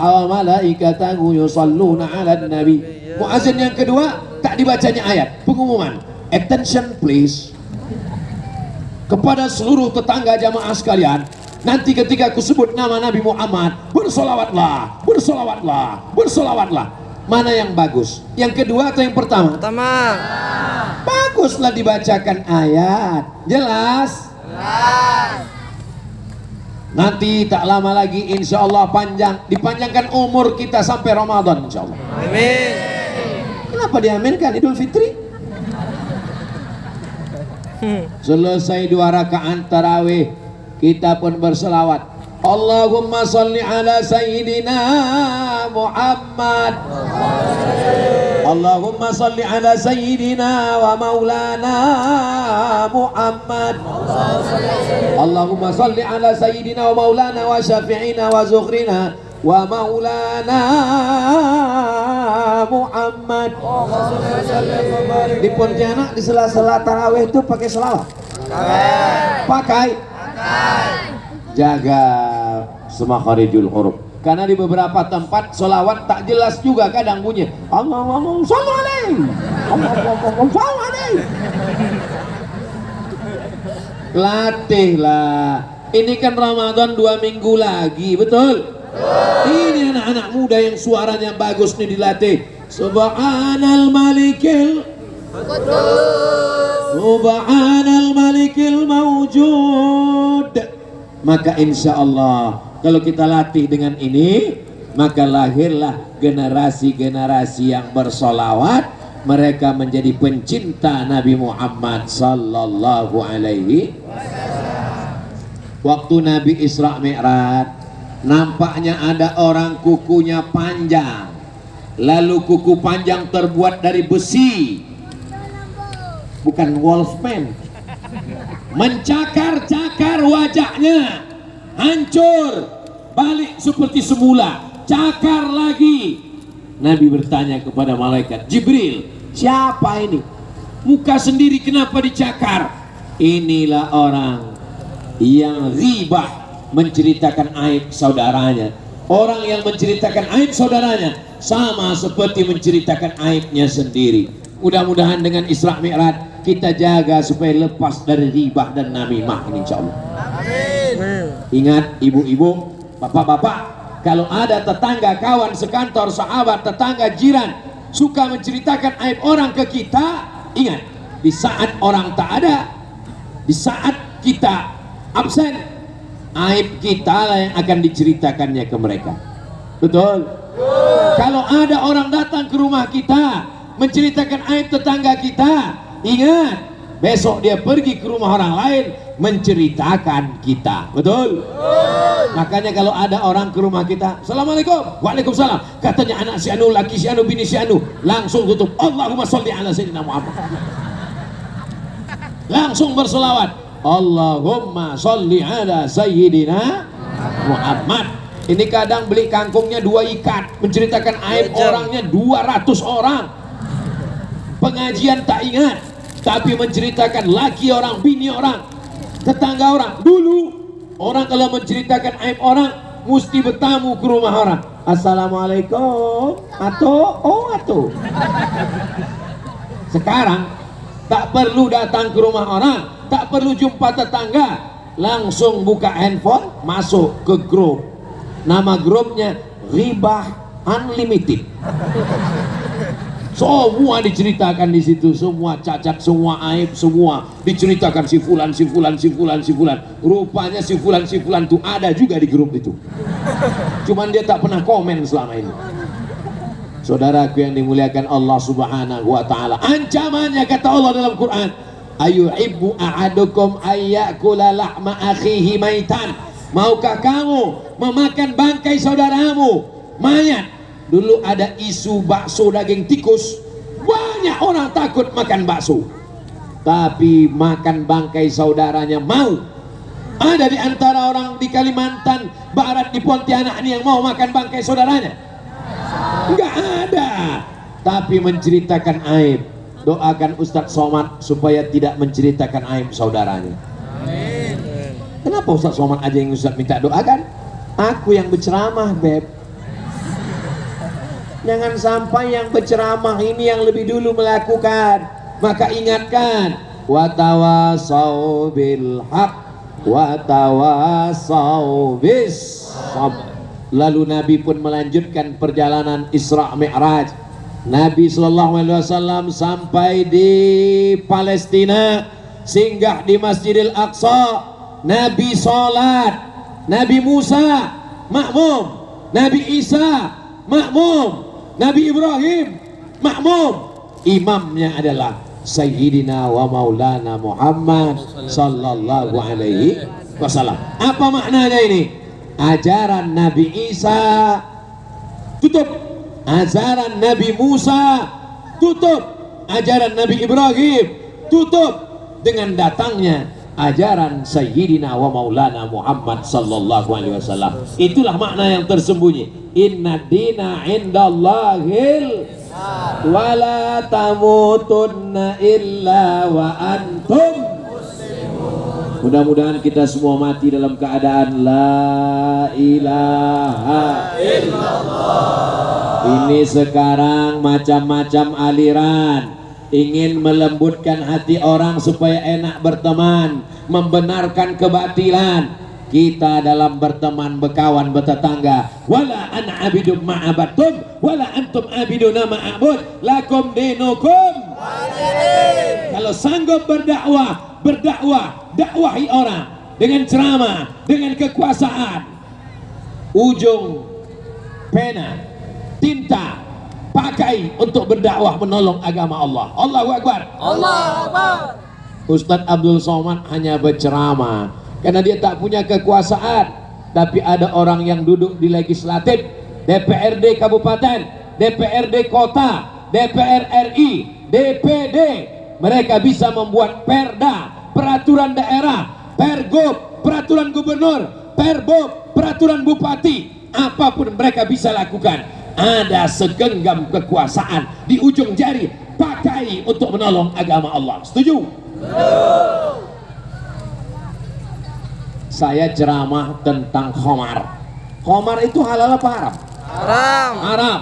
wa malaikatahu yusalluna 'alan nabi. Muazin yang kedua tak dibacanya ayat. Pengumuman, attention please, kepada seluruh tetangga jamaah sekalian, nanti ketika aku sebut nama Nabi Muhammad, bersolawatlah, bersolawatlah, bersolawatlah. Mana yang bagus? Yang kedua atau yang pertama? Pertama. Baguslah dibacakan ayat. Jelas? Jelas. Nanti tak lama lagi insya Allah dipanjangkan umur kita sampai Ramadan insya Allah. Amin. Kenapa diaminkan Idul Fitri? Selesai 2 rakaat tarawih, kita pun berselawat. Allahumma salli ala Sayyidina Muhammad. Allahumma salli ala Sayyidina wa Maulana Muhammad. Allahumma salli ala Sayyidina wa Maulana wa Syafi'ina wa Zukhrina wa Maulana Muhammad. Di Pontianak di sela-sela tarawih itu pakai selawat? Pakai. Jaga semakharijul huruf, karena di beberapa tempat solawat tak jelas juga, kadang bunyi Allahumma sholli alaihi, Allahumma sholli alaihi. Latihlah, ini kan Ramadan 2 minggu lagi, betul? Ini anak-anak muda yang suaranya bagus nih dilatih. Subhanal malikil Subhanal malikil mawjud. Maka insya Allah kalau kita latih dengan ini, maka lahirlah generasi-generasi yang bersolawat. Mereka menjadi pencinta Nabi Muhammad sallallahu alaihi wasallam. Waktu Nabi Isra Mi'raj, nampaknya ada orang kukunya panjang, lalu kuku panjang terbuat dari besi, bukan Wolfman, mencakar-cakar wajahnya, hancur, balik seperti semula, cakar lagi. Nabi bertanya kepada malaikat Jibril, siapa ini? Muka sendiri kenapa dicakar? Inilah orang yang ghibah, menceritakan aib saudaranya. Orang yang menceritakan aib saudaranya sama seperti menceritakan aibnya sendiri. Mudah-mudahan dengan Isra Mi'raj kita jaga supaya lepas dari ghibah dan namimah ini, insyaallah. Amin. Ingat ibu-ibu, bapak-bapak, kalau ada tetangga, kawan sekantor, sahabat, tetangga, jiran suka menceritakan aib orang ke kita, ingat, di saat orang tak ada, di saat kita absen, aib kita lah yang akan diceritakannya ke mereka. Betul? Kalau ada orang datang ke rumah kita menceritakan aib tetangga kita, ingat, besok dia pergi ke rumah orang lain menceritakan kita. Betul? Makanya kalau ada orang ke rumah kita, Assalamualaikum, Waalaikumsalam, katanya anak si anu, laki si anu, bini si anu, langsung tutup, Allahumma sholli ala sayyidina Muhammad. Langsung berselawat, Allahumma sholli ala sayyidina Muhammad. Ini kadang beli kangkungnya 2 ikat, menceritakan aib orangnya 200 orang. Pengajian tak ingat, tapi menceritakan laki orang, bini orang, tetangga orang. Dulu orang kalau menceritakan aib orang mesti bertamu ke rumah orang. Assalamualaikum, atau. Sekarang tak perlu datang ke rumah orang, tak perlu jumpa tetangga, langsung buka handphone, masuk ke grup. Nama grupnya Ghibah Unlimited. Semua diceritakan di situ, semua cacat, semua aib, semua diceritakan si fulan. Rupanya si fulan itu ada juga di grup itu. Cuman dia tak pernah komen selama ini. Saudaraku yang dimuliakan Allah Subhanahu wa taala, ancamannya kata Allah dalam Quran, ayuhibbu ahadukum ayyakula lahma akhihi maitan. Maukah kamu memakan bangkai saudaramu mayat? Dulu ada isu bakso daging tikus, banyak orang takut makan bakso, tapi makan bangkai saudaranya mau. Ada di antara orang di Kalimantan Barat, di Pontianak ini yang mau makan bangkai saudaranya? Enggak ada. Tapi menceritakan aib. Doakan Ustadz Somad supaya tidak menceritakan aib saudaranya. Amin. Kenapa Ustadz Somad aja yang Ustadz minta doakan? Aku yang berceramah, Beb. Jangan sampai yang berceramah ini yang lebih dulu melakukan. Maka ingatkan, wa tawasau bil haq wa tawasau bis sabr. Lalu Nabi pun melanjutkan perjalanan Isra Mi'raj. Nabi SAW sampai di Palestina, singgah di Masjidil Aqsa. Nabi sholat, Nabi Musa makmum, Nabi Isa makmum, Nabi Ibrahim makmum. Imamnya adalah Sayyidina wa Maulana Muhammad sallallahu alaihi wasallam. Apa maknanya ini? Ajaran Nabi Isa tutup, ajaran Nabi Musa tutup, ajaran Nabi Ibrahim tutup dengan datangnya ajaran Sayyidina wa Maulana Muhammad sallallahu alaihi wasallam. Itulah makna yang tersembunyi. Inna dina indallahil wala tamutunna illa wa antum. Mudah-mudahan kita semua mati dalam keadaan la ilaha illallah. Ini sekarang macam-macam aliran ingin melembutkan hati orang supaya enak berteman, membenarkan kebatilan. Kita dalam berteman, berkawan, bertetangga, wala ana abidum ma'abatum wala antum abiduna ma'abud lakum dinukum. Kalau sanggup berdakwah, dakwahi orang dengan ceramah, dengan kekuasaan. Ujung pena, tinta pakai untuk berdakwah menolong agama Allah. Allahu Akbar. Allahu Akbar. Ustadz Abdul Somad hanya berceramah, karena dia tak punya kekuasaan. Tapi ada orang yang duduk di legislatif, DPRD kabupaten, DPRD kota, DPR RI, DPD, mereka bisa membuat perda, peraturan daerah, pergub, peraturan gubernur, perbob, peraturan bupati, apapun mereka bisa lakukan. Ada segenggam kekuasaan di ujung jari, pakai untuk menolong agama Allah. Setuju? Saya ceramah tentang khamar. Khamar itu halal apa haram? Haram. Haram.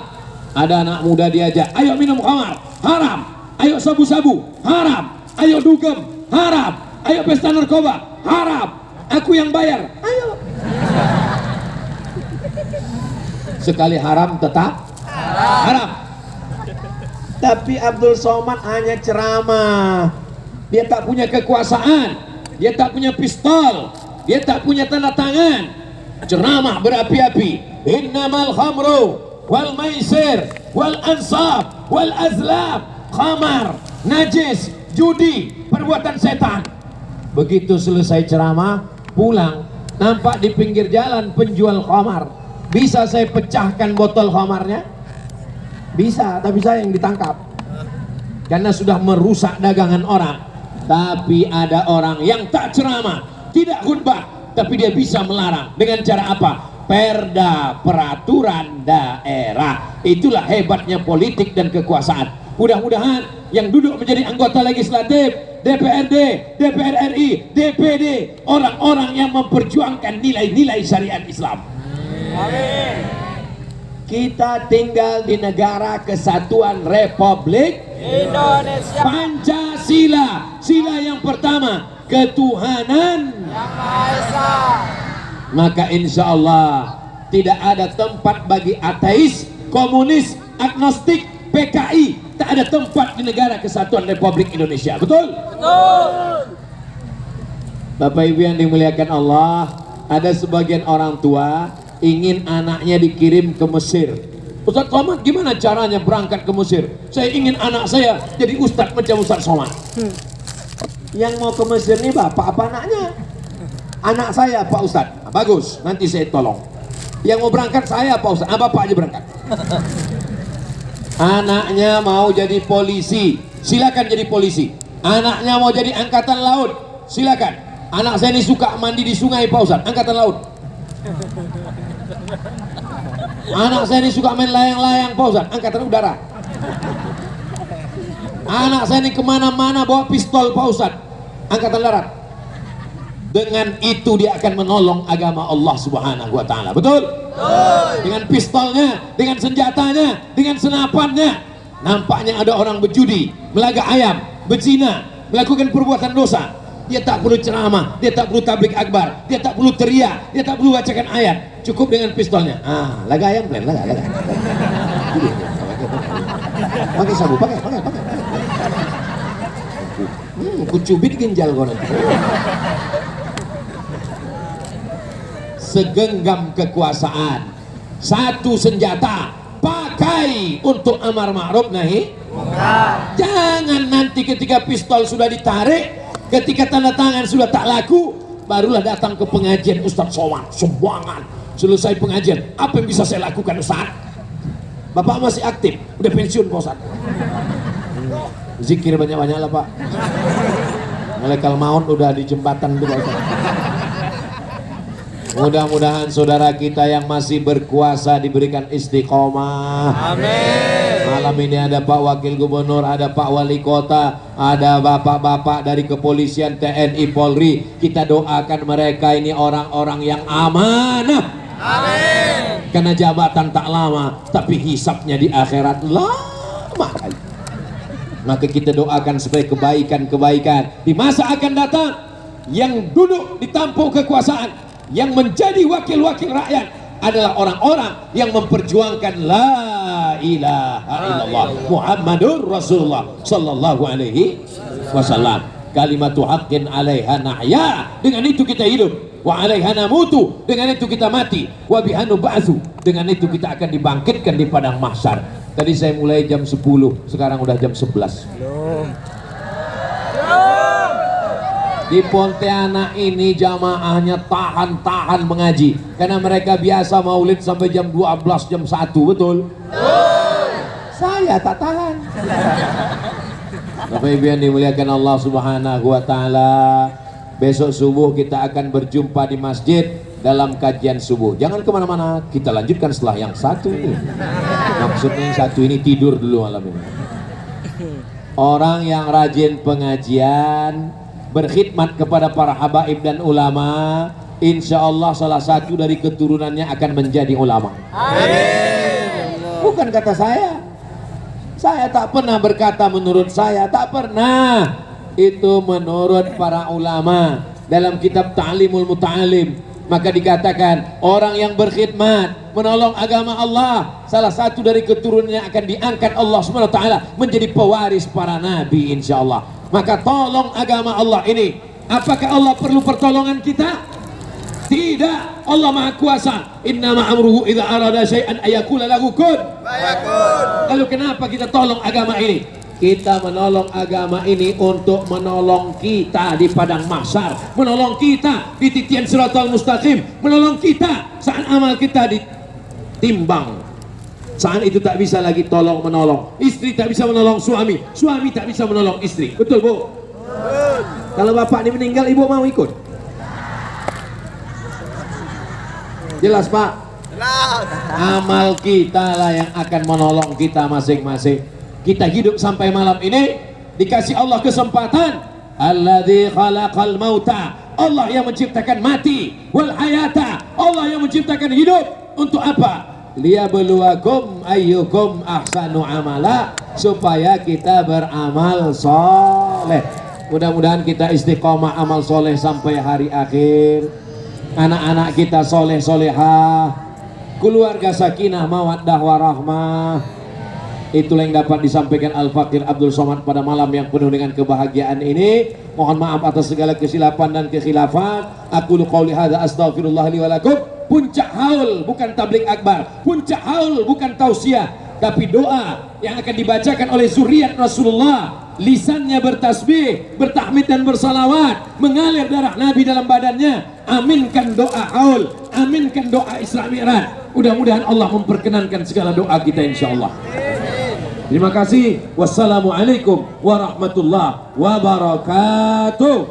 Ada anak muda diajak, ayo minum khamar, haram. Ayo sabu-sabu, haram. Ayo dugem, haram. Ayo pesta narkoba, haram. Aku yang bayar, ayo. Sekali haram tetap haram. Tapi Abdul Somad hanya ceramah. Dia tak punya kekuasaan, dia tak punya pistol, dia tak punya tanda tangan. Ceramah berapi-api. Innamal khamru wal maisir wal ansab wal azlam, khamar, najis, judi, perbuatan setan. Begitu selesai ceramah, pulang, nampak di pinggir jalan penjual khamar. Bisa saya pecahkan botol khamarnya? Bisa, tapi saya yang ditangkap karena sudah merusak dagangan orang. Tapi ada orang yang tak ceramah, tidak khutbah, tapi dia bisa melarang. Dengan cara apa? Perda, peraturan daerah. Itulah hebatnya politik dan kekuasaan. Mudah-mudahan yang duduk menjadi anggota legislatif, DPRD, DPR RI, DPD, orang-orang yang memperjuangkan nilai-nilai syariat Islam. Amin. Kita tinggal di negara kesatuan Republik Indonesia Pancasila. Sila yang pertama, ketuhanan yang Maha Esa. Maka insya Allah tidak ada tempat bagi ateis, komunis, agnostik, PKI. Tak ada tempat di negara kesatuan Republik Indonesia. Betul? Betul. Bapak Ibu yang dimuliakan Allah, ada sebagian orang tua ingin anaknya dikirim ke Mesir. Ustaz Somad, gimana caranya berangkat ke Mesir? Saya ingin anak saya jadi ustaz macam Ustaz Somad. Yang mau ke Mesir ini bapak apa anaknya? Anak saya Pak Ustaz. Bagus, nanti saya tolong. Yang mau berangkat saya Pak Ustaz. Bapak aja berangkat. Anaknya mau jadi polisi, silakan jadi polisi. Anaknya mau jadi angkatan laut, silakan. Anak saya ini suka mandi di sungai Pak Ustaz, angkatan laut. Anak saya ini suka main layang-layang Pak Ustaz, angkatan udara. Anak saya ini kemana-mana bawa pistol Pak Ustaz, angkatan darat. Dengan itu dia akan menolong agama Allah Subhanahu wa Ta'ala. Betul? Betul. Dengan pistolnya, dengan senjatanya, dengan senapannya. Nampaknya ada orang berjudi, melaga ayam, berzina, melakukan perbuatan dosa. Dia tak perlu ceramah, dia tak perlu tablik akbar, dia tak perlu teriak, dia tak perlu bacakan ayat. Cukup dengan pistolnya. Laga ayam, laga. Pakai sabu, pakai. Kucubit ginjal kau nanti. Segenggam kekuasaan, satu senjata, pakai untuk amar ma'ruf nahi munkar. Jangan nanti ketika pistol sudah ditarik, ketika tanda tangan sudah tak laku, barulah datang ke pengajian Ustaz Somad, sumbangan. Selesai pengajian, apa yang bisa saya lakukan Ustaz? Bapak masih aktif, udah pensiun Pak Ustaz. Zikir banyak-banyak lah Pak. Malaikat maut udah di jembatan tuh Pak Ustaz. Mudah-mudahan saudara kita yang masih berkuasa diberikan istiqomah. Amin. Malam ini ada Pak Wakil Gubernur, ada Pak Wali Kota, ada bapak-bapak dari kepolisian, TNI, Polri. Kita doakan mereka ini orang-orang yang amanah. Amin. Karena jabatan tak lama, tapi hisapnya di akhirat lama kali. Maka kita doakan supaya kebaikan-kebaikan di masa akan datang yang duduk di tampuk kekuasaan, yang menjadi wakil-wakil rakyat adalah orang-orang yang memperjuangkan la ilaha illallah Muhammadur Rasulullah sallallahu alaihi wasallam. Kalimatu haqqin 'alaiha nahya, dengan itu kita hidup, wa 'alaiha namutu, dengan itu kita mati, wa biha nub'atsu, dengan itu kita akan dibangkitkan di padang mahsyar. Tadi saya mulai jam 10, sekarang udah jam 11. Di Pontianak ini jamaahnya tahan-tahan mengaji karena mereka biasa maulid sampai jam 12, jam 1, betul? Saya tak tahan. Bapak Ibu yang dimuliakan Allah Subhanahu wa taala, besok subuh kita akan berjumpa di masjid dalam kajian subuh. Jangan kemana-mana, kita lanjutkan setelah yang satu ini. Maksudnya yang satu ini tidur dulu malam ini. Orang yang rajin pengajian, berkhidmat kepada para habaib dan ulama, insya Allah salah satu dari keturunannya akan menjadi ulama. Amin. Bukan kata saya. Saya tak pernah berkata menurut saya, tak pernah. Itu menurut para ulama dalam kitab Ta'limul Muta'alim. Maka dikatakan orang yang berkhidmat menolong agama Allah, salah satu dari keturunannya akan diangkat Allah SWT menjadi pewaris para nabi insya Allah. Maka tolong agama Allah ini. Apakah Allah perlu pertolongan kita? Tidak. Allah Maha Kuasa. Innama amruhu idza arada syai'an ayakula lahu kun fayakun. Lalu kenapa kita tolong agama ini? Kita menolong agama ini untuk menolong kita di padang mahsyar, menolong kita di titian Shiratal Mustaqim, menolong kita saat amal kita ditimbang. Saat itu tak bisa lagi tolong menolong. Istri tak bisa menolong suami, suami tak bisa menolong istri. Betul, Bu? Kalau bapak ini meninggal, ibu mau ikut? Jelas, Pak? Jelas. Amal kita lah yang akan menolong kita masing-masing. Kita hidup sampai malam ini dikasih Allah kesempatan. Alladzi khalaqal mauta, Allah yang menciptakan mati, wal hayata, Allah yang menciptakan hidup. Untuk apa? Liyabluwakum ayyukum ahsanu amala, supaya kita beramal soleh. Mudah-mudahan kita istiqomah amal soleh sampai hari akhir. Anak-anak kita soleh solehah, keluarga sakinah mawaddah warahmah. Itulah yang dapat disampaikan Al-Fakir Abdul Somad pada malam yang penuh dengan kebahagiaan ini. Mohon maaf atas segala kesilapan dan kekhilafan. Aku qouli hadza astaghfirullah li wa lakum. Puncak haul bukan tablik akbar, puncak haul bukan tausiah, tapi doa yang akan dibacakan oleh zuriat Rasulullah. Lisannya bertasbih, bertahmid dan bersalawat, mengalir darah Nabi dalam badannya. Aminkan doa haul, aminkan doa Isra Mi'raj. Mudah-mudahan Allah memperkenankan segala doa kita insyaallah. Terima kasih. Wassalamualaikum warahmatullahi wabarakatuh.